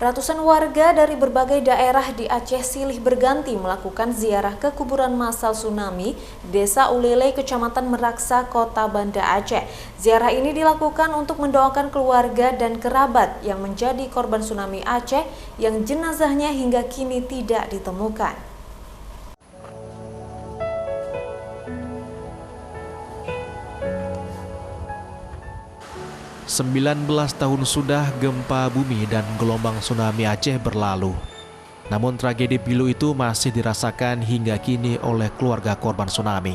Ratusan warga dari berbagai daerah di Aceh silih berganti melakukan ziarah ke kuburan massal tsunami di Desa Ulele, Kecamatan Meraksa, Kota Banda Aceh. Ziarah ini dilakukan untuk mendoakan keluarga dan kerabat yang menjadi korban tsunami Aceh yang jenazahnya hingga kini tidak ditemukan. 19 tahun sudah gempa bumi dan gelombang tsunami Aceh berlalu. Namun tragedi pilu itu masih dirasakan hingga kini oleh keluarga korban tsunami.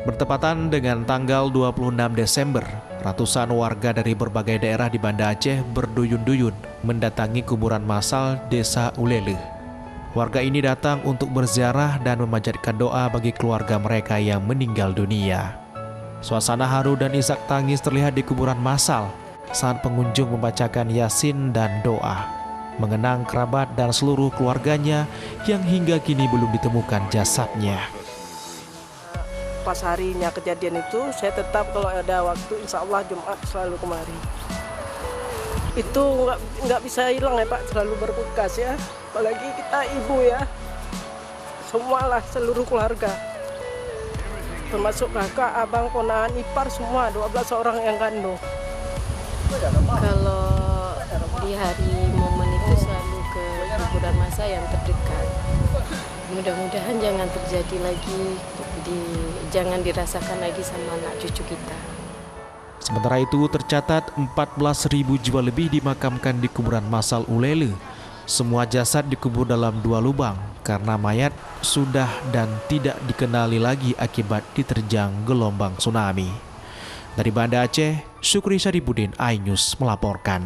Bertepatan dengan tanggal 26 Desember, ratusan warga dari berbagai daerah di Banda Aceh berduyun-duyun mendatangi kuburan massal Desa Ulele. Warga ini datang untuk berziarah dan memanjatkan doa bagi keluarga mereka yang meninggal dunia. Suasana haru dan isak tangis terlihat di kuburan massal saat pengunjung membacakan Yasin dan doa, mengenang kerabat dan seluruh keluarganya yang hingga kini belum ditemukan jasadnya. Pas harinya kejadian itu, saya tetap kalau ada waktu, insya Allah Jumat selalu kemari. Itu nggak bisa hilang ya Pak, selalu berbekas ya. Apalagi kita ibu ya, semualah seluruh keluarga. Termasuk kakak, abang, ponakan, ipar, semua 12 orang yang kandung. Kalau di hari momen itu selalu ke kuburan massal yang terdekat. Mudah-mudahan jangan terjadi lagi, jangan dirasakan lagi sama anak cucu kita. Sementara itu tercatat 14.000 jiwa lebih dimakamkan di kuburan massal Ulele. Semua jasad dikubur dalam 2 lubang karena mayat sudah dan tidak dikenali lagi akibat diterjang gelombang tsunami. Dari Banda Aceh, Syukri Syarifudin, iNews melaporkan.